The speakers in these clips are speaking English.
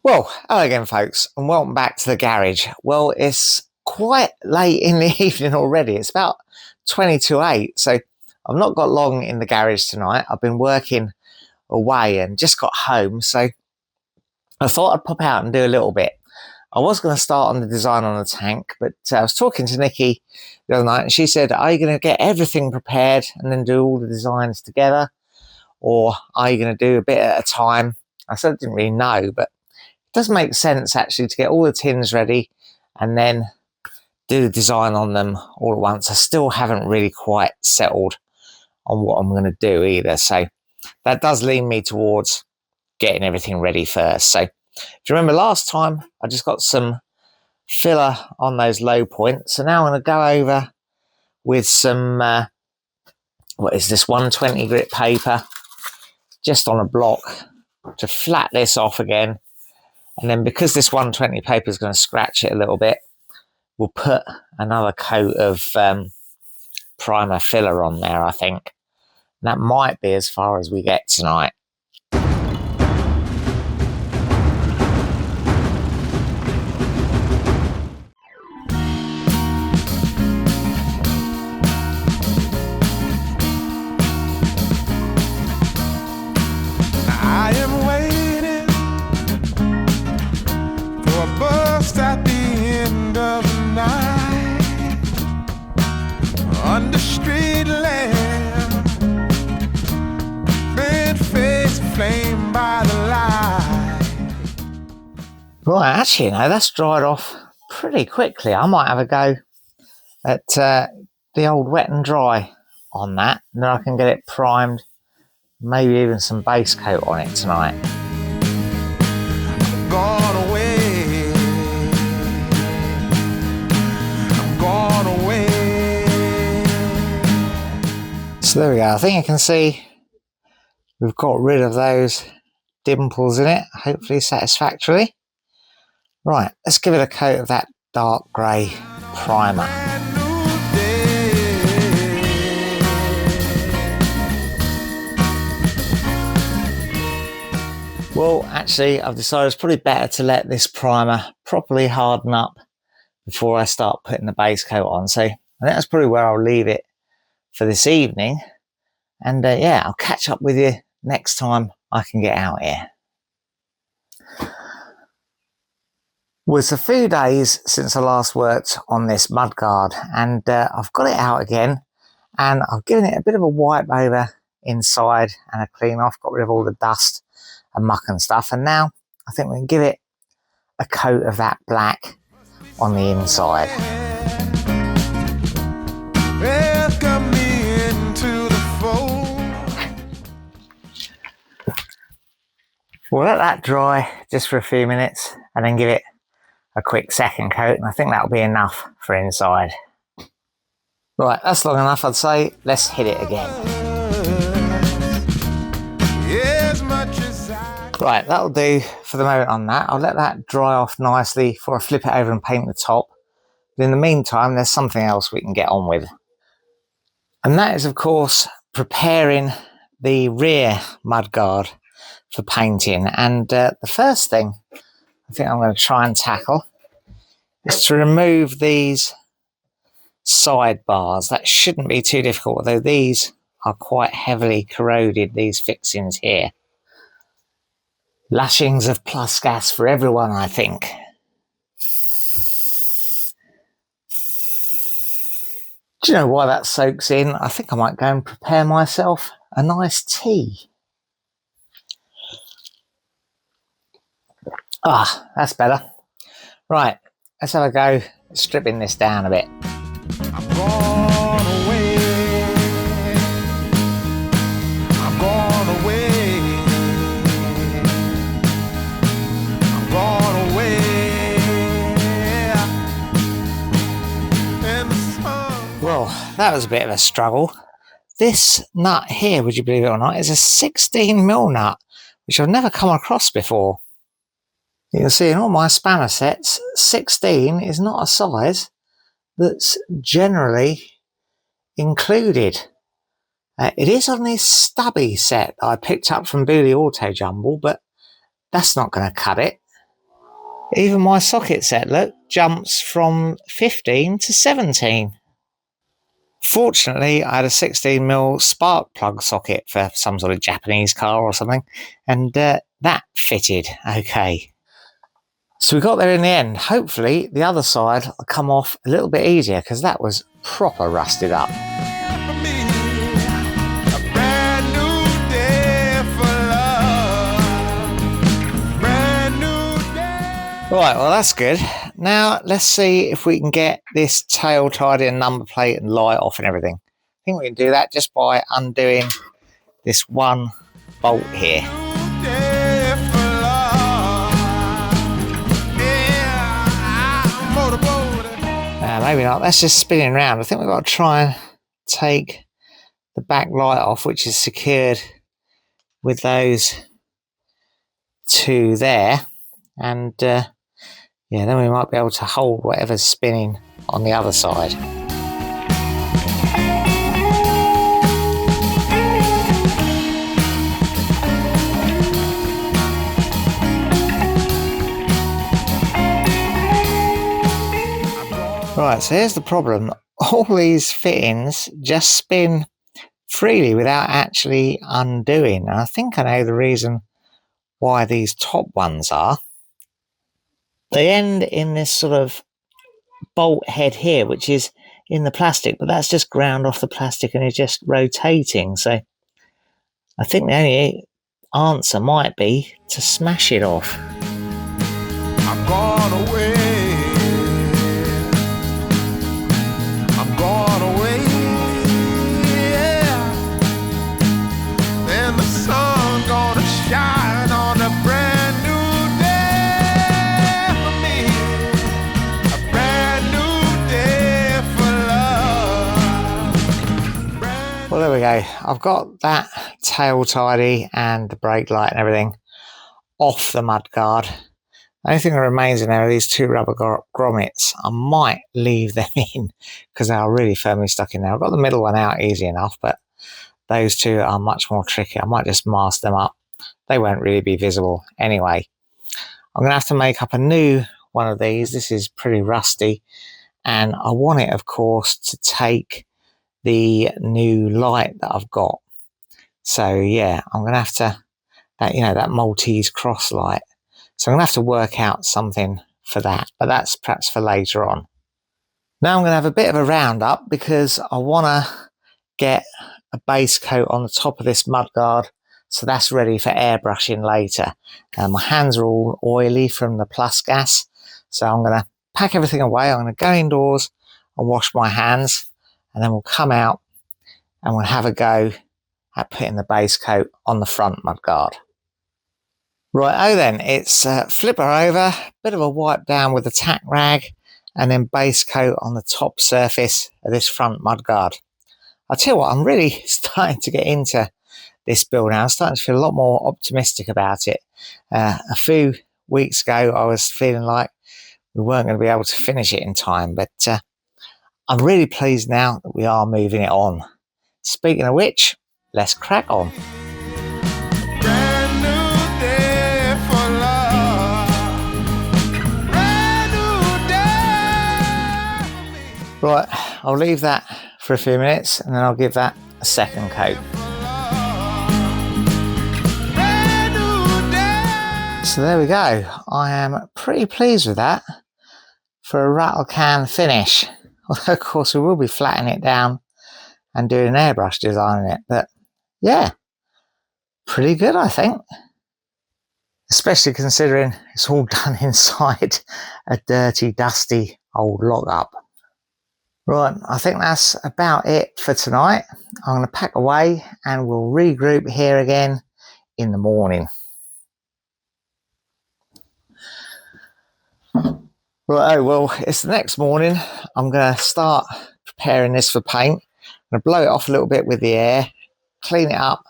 Well, hello again, folks, and welcome back to the garage. Well, it's quite late in the evening already. It's about 20 to 8, so I've not got long in the garage tonight. I've been working away and just got home, so I thought I'd pop out and do a little bit. I was going to start on the design on the tank, but I was talking to Nikki the other night, and she said, are you going to get everything prepared and then do all the designs together, or are you going to do a bit at a time? I said I didn't really know, but it does make sense actually to get all the tins ready and then do the design on them all at once. I still haven't really quite settled on what I'm going to do either, so that does lean me towards getting everything ready first. So if you remember last time, I just got some filler on those low points, so now I'm going to go over with some what is this, 120 grit paper just on a block to flat this off again. And then because this 120 paper is going to scratch it a little bit, we'll put another coat of primer filler on there, I think. And that might be as far as we get tonight. I am waiting for a bus at the end of the night, under street lamp, bent face aflame by the light. Right, actually, you know, that's dried off pretty quickly. I might have a go at the old wet and dry on that, and then I can get it primed, maybe even some base coat on it tonight. Gone away, I'm gone away. So there we go. I think you can see we've got rid of those dimples in it, hopefully satisfactorily. Right, let's give it a coat of that dark grey primer. Well, actually, I've decided it's probably better to let this primer properly harden up before I start putting the base coat on. So I think that's probably where I'll leave it for this evening. And yeah, I'll catch up with you next time I can get out here. Well, it's a few days since I last worked on this mudguard, and I've got it out again, and I've given it a bit of a wipe over inside and a clean off, got rid of all the dust and muck and stuff, and now I think we can give it a coat of that black on the inside. Welcome me into the fold. We'll let that dry just for a few minutes and then give it a quick second coat, and I think that'll be enough for inside. Right, that's long enough, I'd say. Let's hit it again. Right, that'll do for the moment on that. I'll let that dry off nicely before I flip it over and paint the top. But in the meantime, there's something else we can get on with. And that is, of course, preparing the rear mudguard for painting. And the first thing I think I'm going to try and tackle is to remove these side bars. That shouldn't be too difficult, although these are quite heavily corroded, these fixings here. Lashings of plus gas for everyone, I think. Do you know why that soaks in? I think I might go and prepare myself a nice tea. Ah, that's better. Right, let's have a go stripping this down a bit. I'm gone away. I'm gone away. I'm gone away. And the sun. Well, that was a bit of a struggle. This nut here, would you believe it or not, is a 16mm nut, which I've never come across before. You can see in all my spanner sets, 16 is not a size that's generally included. It is on this stubby set I picked up from Booley Auto Jumble, but that's not going to cut it. Even my socket set, look, jumps from 15 to 17. Fortunately, I had a 16mm spark plug socket for some sort of Japanese car or something, and that fitted okay. So we got there in the end. Hopefully the other side will come off a little bit easier, because that was proper rusted up. Right, well that's good. Now let's see if we can get this tail tidy and number plate and light off and everything. I think we can do that just by undoing this one bolt here. Maybe not, that's just spinning around. I think we've got to try and take the back light off, which is secured with those two there, and yeah, then we might be able to hold whatever's spinning on the other side. Right, so here's the problem. All these fittings just spin freely without actually undoing. And I think I know the reason why these top ones are. They end in this sort of bolt head here, which is in the plastic, but that's just ground off the plastic and is just rotating. So I think the only answer might be to smash it off. I'm gone away. I'm gone away. Yeah. Then the sun gonna shine on a brand new day for me. A brand new day for love. Well, there we go. I've got that tail tidy and the brake light and everything off the mudguard. The only thing that remains in there are these two rubber grommets. I might leave them in because they are really firmly stuck in there. I've got the middle one out easy enough, but those two are much more tricky. I might just mask them up. They won't really be visible anyway. I'm going to have to make up a new one of these. This is pretty rusty, and I want it, of course, to take the new light that I've got. So yeah, I'm going to have to, that Maltese cross light. So I'm going to have to work out something for that, but that's perhaps for later on. Now I'm going to have a bit of a roundup because I want to get a base coat on the top of this mudguard, so that's ready for airbrushing later. My hands are all oily from the plus gas, so I'm going to pack everything away. I'm going to go indoors and wash my hands, and then we'll come out and we'll have a go at putting the base coat on the front mudguard. Right, then, it's flip her over, bit of a wipe down with a tack rag, and then base coat on the top surface of this front mudguard. I'll tell you what, I'm really starting to get into this build now. I'm starting to feel a lot more optimistic about it. A few weeks ago, I was feeling like we weren't going to be able to finish it in time, but I'm really pleased now that we are moving it on. Speaking of which, let's crack on. Right, I'll leave that for a few minutes and then I'll give that a second coat. So there we go. I am pretty pleased with that for a rattle can finish. Although of course we will be flattening it down and doing an airbrush design in it. But yeah, pretty good I think. Especially considering it's all done inside a dirty, dusty old lock-up. Right, I think that's about it for tonight. I'm going to pack away and we'll regroup here again in the morning. Right, well, it's the next morning. I'm going to start preparing this for paint. I'm going to blow it off a little bit with the air, clean it up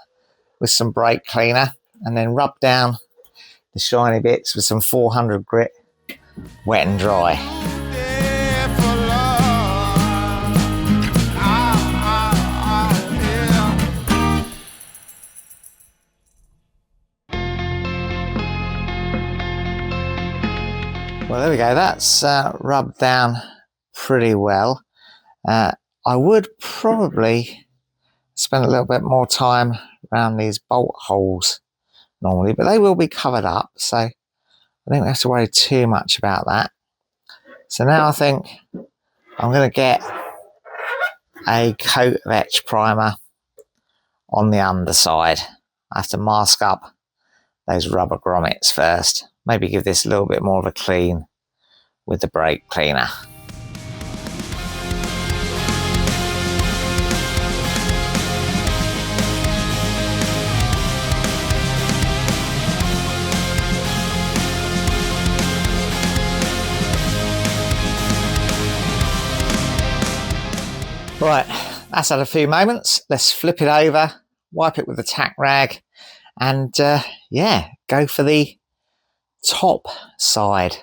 with some brake cleaner, and then rub down the shiny bits with some 400 grit, wet and dry. Well, there we go. That's rubbed down pretty well. I would probably spend a little bit more time around these bolt holes normally, but they will be covered up, so I don't have to worry too much about that. So now I think I'm going to get a coat of etch primer on the underside. I have to mask up those rubber grommets first. Maybe give this a little bit more of a clean with the brake cleaner. Right, that's had a few moments. Let's flip it over, wipe it with a tack rag, and yeah, go for the top side.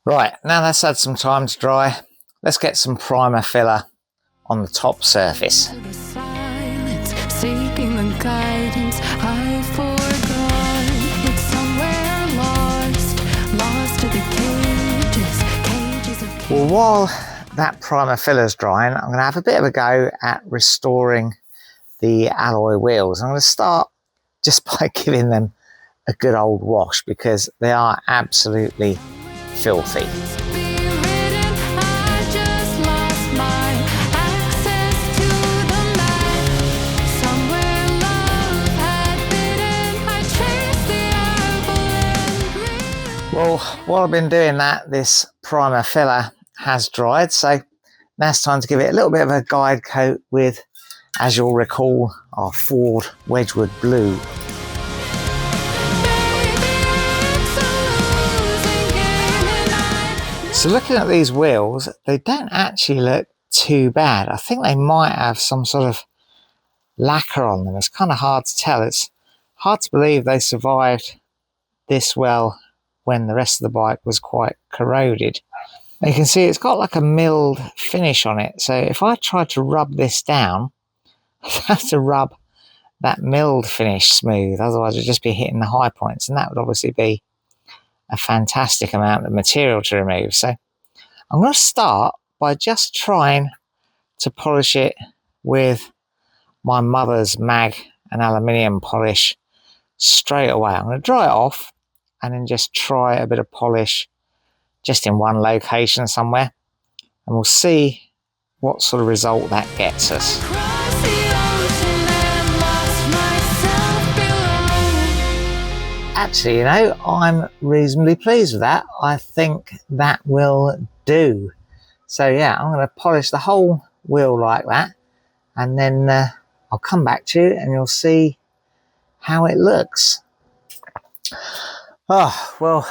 Right, now that's had some time to dry, let's get some primer filler on the top surface. Seeking the guidance I forgot. It's somewhere lost to the cages of Well, while that primer filler's drying, I'm going to have a bit of a go at restoring the alloy wheels. I'm going to start just by giving them a good old wash because they are absolutely filthy. Well, while I've been doing that, this primer filler has dried, so now it's time to give it a little bit of a guide coat with, as you'll recall, our Ford Wedgwood Blue. So looking at these wheels, they don't actually look too bad. I think they might have some sort of lacquer on them. It's kind of hard to tell. It's hard to believe they survived this well when the rest of the bike was quite corroded. And you can see it's got like a milled finish on it. So if I try to rub this down, I have to rub that milled finish smooth. Otherwise it'd just be hitting the high points. And that would obviously be a fantastic amount of material to remove. So I'm going to start by just trying to polish it with my mother's mag and aluminium polish straight away. I'm going to dry it off and then just try a bit of polish just in one location somewhere, and we'll see what sort of result that gets us. Actually, you know, I'm reasonably pleased with that. I think that will do. So yeah, I'm going to polish the whole wheel like that, and then I'll come back to you and you'll see how it looks. Oh, well,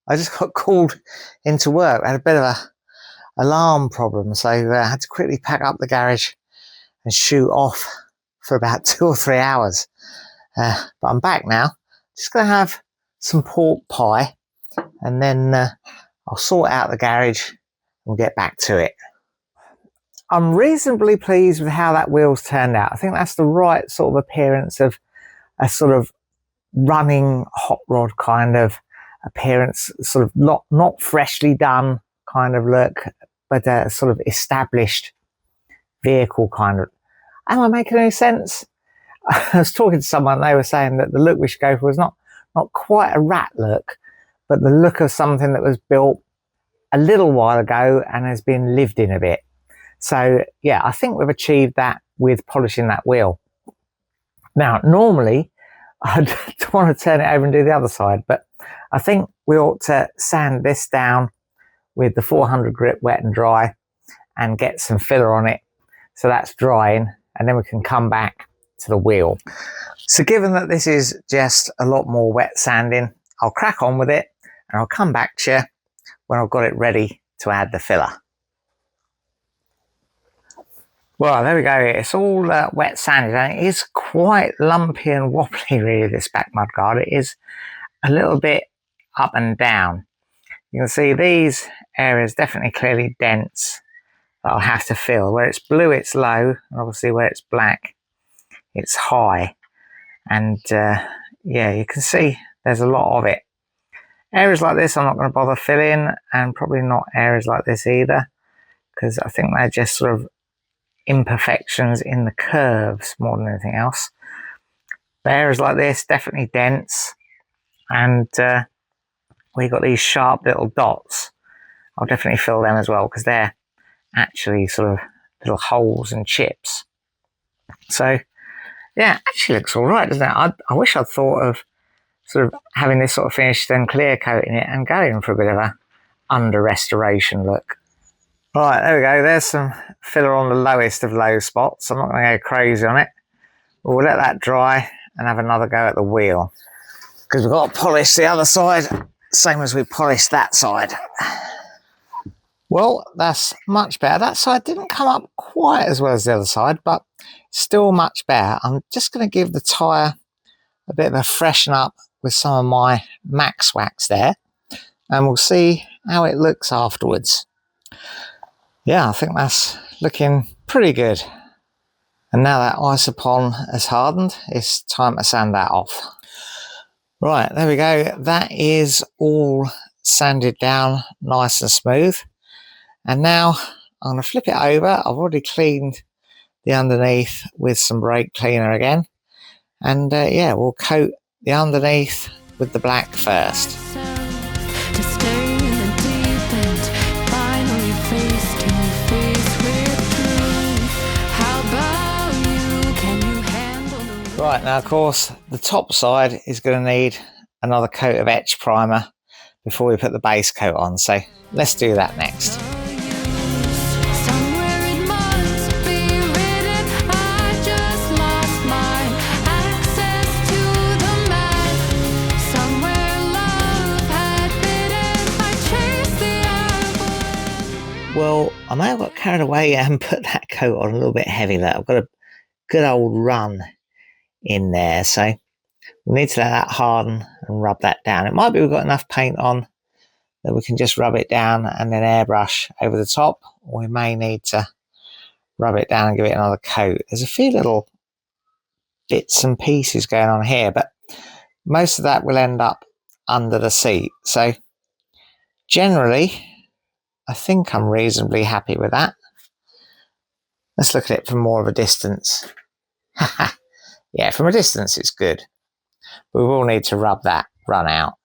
I just got called into work. I had a bit of a alarm problem, so I had to quickly pack up the garage and shoot off for about 2 or 3 hours. But I'm back now. Just going to have some pork pie, and then I'll sort out the garage and we'll get back to it. I'm reasonably pleased with how that wheel's turned out. I think that's the right sort of appearance of a sort of running hot rod kind of appearance, sort of not freshly done kind of look, but a sort of established vehicle kind of. Am I making any sense? I was talking to someone, they were saying that the look we should go for was not quite a rat look, but the look of something that was built a little while ago and has been lived in a bit. So yeah, I think we've achieved that with polishing that wheel. Now, normally I'd want to turn it over and do the other side, but I think we ought to sand this down with the 400 grit wet and dry and get some filler on it so that's drying, and then we can come back to the wheel. So given that this is just a lot more wet sanding, I'll crack on with it and I'll come back to you when I've got it ready to add the filler. Well, there we go. It's all wet sanded, and it is quite lumpy and wobbly, really, this back mudguard. It is a little bit up and down. You can see these areas definitely clearly dents that I'll have to fill. Where it's blue, it's low, and obviously where it's black, it's high. And yeah, you can see there's a lot of it. Areas like this I'm not going to bother filling, and probably not areas like this either, because I think they're just sort of imperfections in the curves more than anything else. But areas like this, definitely dents, and we got these sharp little dots. I'll definitely fill them as well, because they're actually sort of little holes and chips. So yeah, actually looks all right, doesn't it? I wish I'd thought of sort of having this sort of finished, then clear coating it and going for a bit of a under restoration look. Right, there we go. There's some filler on the lowest of low spots. I'm not going to go crazy on it. But we'll let that dry and have another go at the wheel, because we've got to polish the other side, same as we polished that side. Well, that's much better. That side didn't come up quite as well as the other side, but still much better. I'm just going to give the tyre a bit of a freshen up with some of my Max Wax there, and we'll see how it looks afterwards. Yeah, I think that's looking pretty good. And now that isopon has hardened, it's time to sand that off. Right, there we go. That is all sanded down nice and smooth. And now I'm going to flip it over. I've already cleaned the underneath with some brake cleaner again. And yeah, we'll coat the underneath with the black first. To stay in the deep end, finally face to face with truth. How about you? Can you handle the Right, now of course the top side is going to need another coat of etch primer before we put the base coat on, so let's do that next. somewhere it must be written? I just lost mine. Access to the map. Somewhere love had bidden. I chased the apple. Well, I may have got carried away and put that coat on a little bit heavy there. I've got a good old run in there, so we need to let that harden and rub that down. It might be we've got enough paint on that we can just rub it down and then airbrush over the top, or we may need to rub it down and give it another coat. There's a few little bits and pieces going on here, but most of that will end up under the seat. So generally, I think I'm reasonably happy with that. Let's look at it from more of a distance. Yeah, from a distance it's good. But we will need to rub that run out.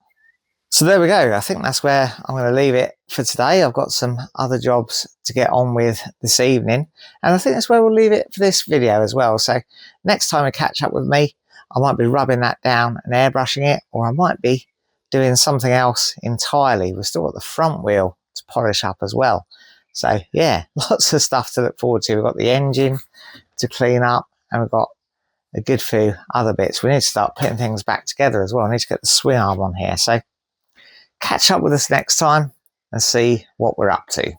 So there we go. I think that's where I'm going to leave it for today. I've got some other jobs to get on with this evening, and I think that's where we'll leave it for this video as well. So next time you catch up with me, I might be rubbing that down and airbrushing it, or I might be doing something else entirely. We've still got the front wheel to polish up as well. So yeah, lots of stuff to look forward to. We've got the engine to clean up, and we've got a good few other bits. We need to start putting things back together as well. I need to get the swing arm on here. So catch up with us next time and see what we're up to.